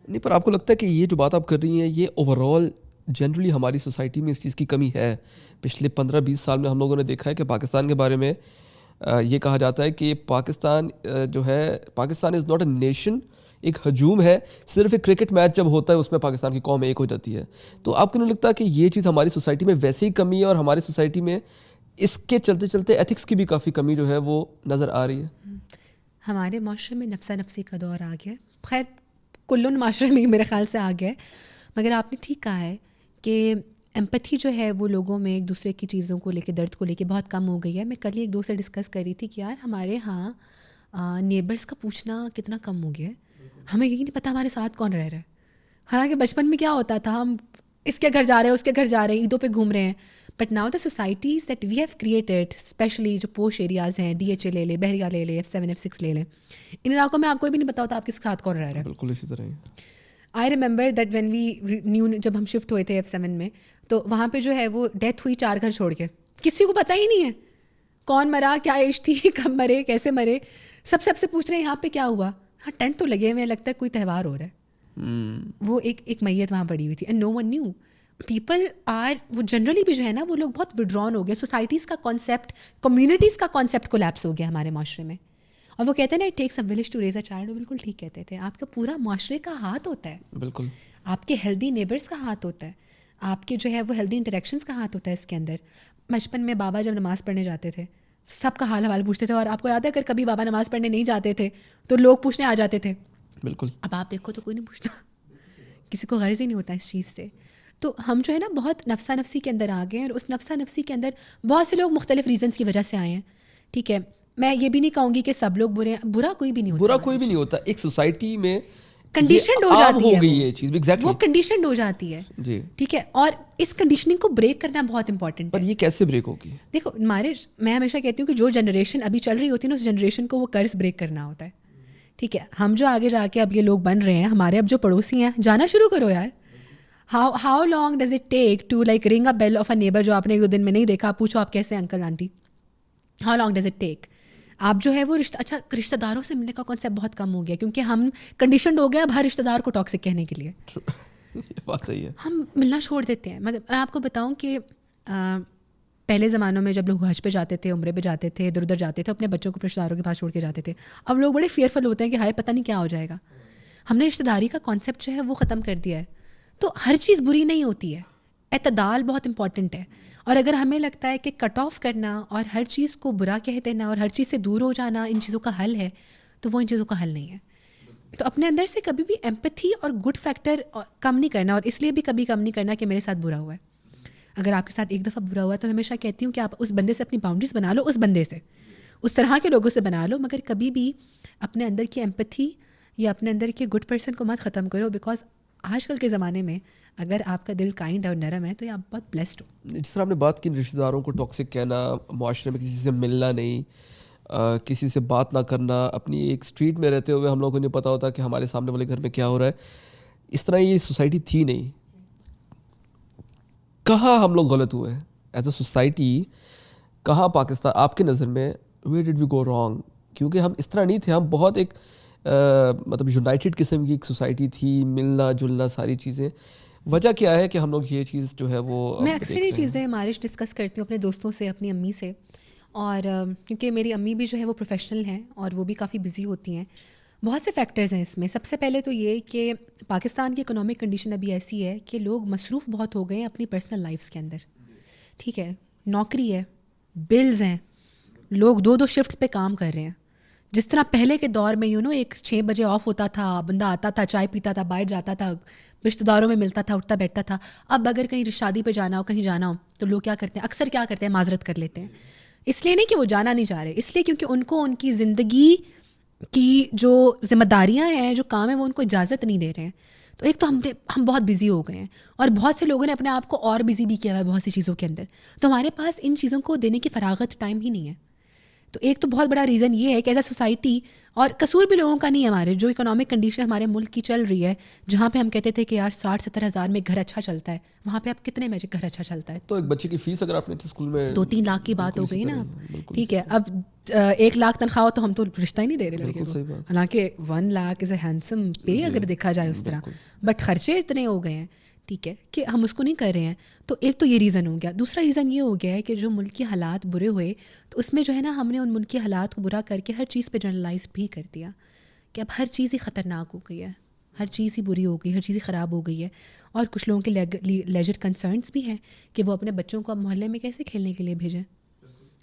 نہیں، پر آپ کو لگتا ہے کہ یہ جو بات آپ کر رہی ہیں یہ اوور آل جنرلی ہماری سوسائٹی میں اس چیز کی کمی ہے؟ پچھلے 15-20 سال میں ہم لوگوں نے دیکھا ہے کہ پاکستان کے بارے میں یہ کہا جاتا ہے کہ پاکستان جو ہے، Pakistan is not a nation, ایک ہجوم ہے. صرف ایک کرکٹ میچ جب ہوتا ہے اس میں پاکستان کی قوم ایک ہو جاتی ہے. تو آپ کو نہیں لگتا کہ یہ چیز ہماری سوسائٹی میں ویسے ہی کمی ہے، اور ہماری سوسائٹی میں اس کے چلتے چلتے ایتھکس کی بھی کافی کمی جو ہے وہ نظر آ رہی ہے؟ ہمارے معاشرے میں نفسا نفسی کا دور آ گیا. خیر کلن معاشرے میں میرے خیال سے آ گیا ہے، مگر آپ نے ٹھیک کہا ہے کہ ایمپتھی جو ہے وہ لوگوں میں ایک دوسرے کی چیزوں کو لے کے، درد کو لے کے بہت کم ہو گئی ہے. میں کل ہی ایک دوست سے ڈسکس کر رہی تھی کہ یار ہمارے ہاں نیبرس کا پوچھنا کتنا کم ہو گیا ہے. ہمیں یہی نہیں پتہ ہمارے ساتھ کون رہ رہا ہے. حالانکہ بچپن میں کیا ہوتا تھا، ہم اس کے گھر جا رہے ہیں، اس کے گھر جا رہے ہیں، عیدوں پہ گھوم رہے ہیں. But now the societies that we have created, especially جو پوش ایریاز ہیں، DH لے لے، بحریہ لے لے، F7 F6 لے لیں، ان علاقوں میں آپ کو بھی نہیں پتا ہوتا آپ کے ساتھ کون رہ رہا ہے. بالکل اسی طرح ہی. I remember that when we knew, جب ہم شفٹ ہوئے تھے F7 میں، تو وہاں پہ جو ہے وہ ڈیتھ ہوئی 4 گھر چھوڑ کے. کسی کو پتہ ہی نہیں ہے کون مرا، کیا ایج تھی، کب مرے، کیسے مرے. سب سے پوچھ رہے ہیں یہاں پہ کیا ہوا. ہاں ٹینٹ تو لگے ہوئے ہیں، لگتا ہے کوئی تہوار ہو رہا ہے. وہ ایک میت وہاں پڑی ہوئی تھی and no one knew. People are, وہ جنرلی بھی جو ہے نا وہ لوگ بہت وڈران ہو گئے. سوسائٹیز کا کانسیپٹ، کمیونٹیز کا کانسیپٹ کولیپس ہو گیا ہمارے معاشرے میں. اور وہ کہتے ہیں نا it takes a village to raise a child. وہ بالکل ٹھیک کہتے تھے. آپ کا پورا معاشرے کا ہاتھ ہوتا ہے، بالکل آپ کے ہیلدی نیبرس کا ہاتھ ہوتا ہے، آپ کے جو ہے وہ ہیلدی انٹریکشنس کا ہاتھ ہوتا ہے اس کے اندر. بچپن میں بابا جب نماز پڑھنے جاتے تھے سب کا حال حوال پوچھتے تھے، اور آپ کو یاد ہے اگر کبھی بابا نماز پڑھنے نہیں جاتے تھے تو لوگ پوچھنے آ جاتے تھے. بالکل. اب آپ دیکھو تو کوئی نہیں پوچھتا، کسی کو غرض ہی نہیں ہوتا اس چیز سے. تو ہم جو ہے نا بہت نفسا نفسی کے اندر آ گئے ہیں، اور اس نفسا نفسی کے اندر بہت سے لوگ مختلف ریزنس کی وجہ سے آئے ہیں. ٹھیک ہے، میں یہ بھی نہیں کہوں گی کہ سب لوگ برے ہیں، برا کوئی بھی نہیں ہوتا. برا کوئی بھی نہیں ہوتا. ایک سوسائٹی میں کنڈیشنڈ ہو عام جاتی ہے، گئی یہ چیز. وہ کنڈیشنڈ ہو جاتی ہے. جی. ٹھیک ہے، اور اس کنڈیشننگ کو بریک کرنا بہت امپورٹنٹ ہے. پر یہ کیسے بریک ہوگی؟ دیکھو میں ہمیشہ کہتی ہوں کہ جو جنریشن ابھی چل رہی ہوتی ہے نا، اس جنریشن کو وہ قرض بریک کرنا ہوتا ہے. ٹھیک ہے، ہم جو آگے جا کے اب یہ لوگ بن رہے ہیں، ہمارے اب جو پڑوسی ہیں، جانا شروع کرو یار. How long does it take to like ring a bell of a neighbour جو آپ نے 2 دن میں نہیں دیکھا، پوچھو آپ کیسے uncle aunty. How long does it ٹیک. آپ جو ہے وہ رشتہ داروں سے ملنے کا کانسیپٹ بہت کم ہو گیا، کیونکہ ہم کنڈیشنڈ ہو گئے اب ہر رشتہ دار کو ٹاکسک کہنے کے لیے. یہ بات صحیح ہے. ہم ملنا چھوڑ دیتے ہیں. مگر میں آپ کو بتاؤں کہ پہلے زمانوں میں جب لوگ حج پہ جاتے تھے، عمرے پہ جاتے تھے، ادھر ادھر جاتے تھے، اپنے بچوں کو رشتہ داروں کے پاس چھوڑ کے جاتے تھے. اب لوگ بڑے فیئرفل ہوتے ہیں کہ ہائے پتہ نہیں کیا ہو جائے گا. ہم نے رشتہ داری کا کانسیپٹ جو ہے وہ ختم کر دیا ہے. تو ہر چیز بری نہیں ہوتی ہے، اعتدال بہت امپورٹنٹ ہے. اور اگر ہمیں لگتا ہے کہ کٹ آف کرنا اور ہر چیز کو برا کہہ دینا اور ہر چیز سے دور ہو جانا ان چیزوں کا حل ہے، تو وہ ان چیزوں کا حل نہیں ہے. تو اپنے اندر سے کبھی بھی ایمپتھی اور گڈ فیکٹر کم نہیں کرنا، اور اس لیے بھی کبھی کم نہیں کرنا کہ میرے ساتھ برا ہوا ہے. اگر آپ کے ساتھ ایک دفعہ برا ہوا ہے تو میں ہمیشہ کہتی ہوں کہ آپ اس بندے سے اپنی باؤنڈریز بنا لو، اس بندے سے، اس طرح کے لوگوں سے بنا لو، مگر کبھی بھی اپنے اندر کی ایمپتھی یا اپنے اندر کے گڈ پرسن کو مت ختم کرو. بیکاز آج کل کے زمانے میں اگر آپ کا دل کائنڈ اور نرم ہے تو یہ آپ بہت بلیسڈ ہو. جس طرح آپ نے بات کی رشتہ داروں کو ٹاکسک کہنا، معاشرے میں کسی سے ملنا نہیں، کسی سے بات نہ کرنا، اپنی ایک اسٹریٹ میں رہتے ہوئے ہم لوگوں کو نہیں پتہ ہوتا کہ ہمارے سامنے والے گھر میں کیا ہو رہا ہے. اس طرح یہ سوسائٹی تھی نہیں. کہاں ہم لوگ غلط ہوئے ایز اے سوسائٹی؟ کہاں پاکستان آپ کے نظر میں ویئر ڈڈ وی گو رانگ؟ کیونکہ ہم اس طرح نہیں تھے. ہم بہت ایک مطلب یونائٹیڈ قسم کی ایک سوسائٹی تھی، ملنا جلنا ساری چیزیں. وجہ کیا ہے کہ ہم لوگ یہ چیز جو ہے وہ میں اکثر یہ چیزیں مارش ڈسکس کرتی ہوں اپنے دوستوں سے، اپنی امی سے. اور کیونکہ میری امی بھی جو ہے وہ پروفیشنل ہیں اور وہ بھی کافی بزی ہوتی ہیں. بہت سے فیکٹرز ہیں اس میں. سب سے پہلے تو یہ کہ پاکستان کی اکنامک کنڈیشن ابھی ایسی ہے کہ لوگ مصروف بہت ہو گئے ہیں اپنی پرسنل لائفس کے اندر. ٹھیک ہے، نوکری ہے، بلز ہیں، لوگ 2 شفٹس پہ کام کر رہے ہیں. جس طرح پہلے کے دور میں ایک 6 بجے آف ہوتا تھا، بندہ آتا تھا، چائے پیتا تھا، باہر جاتا تھا، رشتہ داروں میں ملتا تھا، اٹھتا بیٹھتا تھا. اب اگر کہیں شادی پہ جانا ہو، کہیں جانا ہو، تو لوگ کیا کرتے ہیں، اکثر کیا کرتے ہیں، معذرت کر لیتے ہیں. اس لیے نہیں کہ وہ جانا نہیں چاہ رہے، اس لیے کیونکہ ان کو ان کی زندگی کی جو ذمہ داریاں ہیں، جو کام ہیں، وہ ان کو اجازت نہیں دے رہے ہیں. تو ایک تو ہم بہت بزی ہو گئے ہیں، اور بہت سے لوگوں نے اپنے آپ کو اور بزی بھی کیا ہوا ہے بہت سی چیزوں کے اندر. تو ہمارے پاس ان چیزوں کو دینے کی فراغت ٹائم ہی نہیں ہے. تو ایک تو بہت بڑا ریزن یہ ہے کہ ایز اے سوسائٹی، اور قصور بھی لوگوں کا نہیں ہے، ہمارے جو اکنامک کنڈیشن ہمارے ملک کی چل رہی ہے، جہاں پہ ہم کہتے تھے کہ یار 60-70 ہزار میں گھر اچھا چلتا ہے، وہاں پہ اب کتنے میں گھر اچھا چلتا ہے؟ تو ایک بچے کی فیس اگر آپ نے اسکول میں 2-3 لاکھ کی بات ہو گئی نا، بالکل ٹھیک ہے. اب 1 لاکھ تنخواہ ہو تو ہم تو رشتہ ہی نہیں دے رہے لڑکے کو، صحیح بات. حالانکہ 1 لاکھ از اے ہینڈسم پے اگر دیکھا جائے اس طرح، بٹ خرچے اتنے ہو گئے ہیں، ٹھیک ہے، کہ ہم اس کو نہیں کر رہے ہیں. تو ایک تو یہ ریزن ہو گیا. دوسرا ریزن یہ ہو گیا ہے کہ جو ملک کے حالات برے ہوئے تو اس میں جو ہے نا ہم نے ان ملک کے حالات کو برا کر کے ہر چیز پہ جنرلائز بھی کر دیا کہ اب ہر چیز ہی خطرناک ہو گئی ہے، ہر چیز ہی بری ہو گئی، ہر چیز ہی خراب ہو گئی ہے. اور کچھ لوگوں کے لیجر کنسرنس بھی ہیں کہ وہ اپنے بچوں کو اب محلے میں کیسے کھیلنے کے لیے بھیجیں،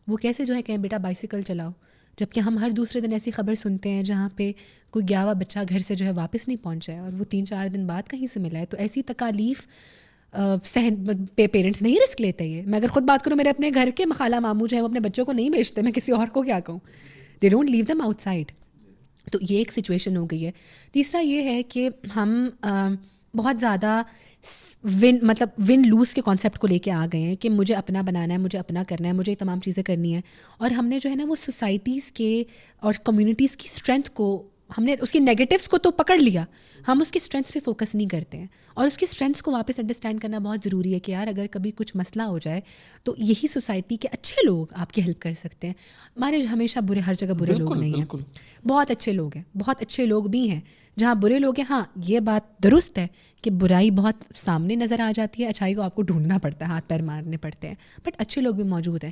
وہ کیسے جو ہے کہیں بیٹا بائسیکل چلاؤ، جبکہ ہم ہر دوسرے دن ایسی خبر سنتے ہیں جہاں پہ کوئی گیا ہوا بچہ گھر سے جو ہے واپس نہیں پہنچا ہے اور وہ 3-4 دن بعد کہیں سے ملا ہے. تو ایسی تکالیف پیرنٹس نہیں رسک لیتے. یہ میں اگر خود بات کروں، میرے اپنے گھر کے خالہ ماموں جو ہیں وہ اپنے بچوں کو نہیں بھیجتے، میں کسی اور کو کیا کہوں، دے ڈونٹ لیو دیم آؤٹ سائڈ. تو یہ ایک سچویشن ہو گئی ہے. تیسرا یہ ہے کہ ہم بہت زیادہ ون لوز کے کانسیپٹ کو لے کے آ گئے ہیں کہ مجھے اپنا بنانا ہے، مجھے اپنا کرنا ہے، مجھے یہ تمام چیزیں کرنی ہیں. اور ہم نے جو ہے نا وہ سوسائٹیز کے اور کمیونٹیز کی اسٹرینتھ کو، ہم نے اس کی نیگیٹیوس کو تو پکڑ لیا، ہم اس کی اسٹرینتھس پہ فوکس نہیں کرتے ہیں. اور اس کی اسٹرینتھس کو واپس انڈرسٹینڈ کرنا بہت ضروری ہے کہ یار اگر کبھی کچھ مسئلہ ہو جائے تو یہی سوسائٹی کے اچھے لوگ آپ کی ہیلپ کر سکتے ہیں. ہمارے ہمیشہ ہر جگہ برے لوگ نہیں ہیں، بہت اچھے لوگ ہیں، بہت اچھے لوگ بھی ہیں. جہاں برے لوگ ہیں، ہاں یہ بات درست ہے کہ برائی بہت سامنے نظر آ جاتی ہے، اچھائی کو آپ کو ڈھونڈنا پڑتا ہے، ہاتھ پیر مارنے پڑتے ہیں، بٹ اچھے لوگ بھی موجود ہیں.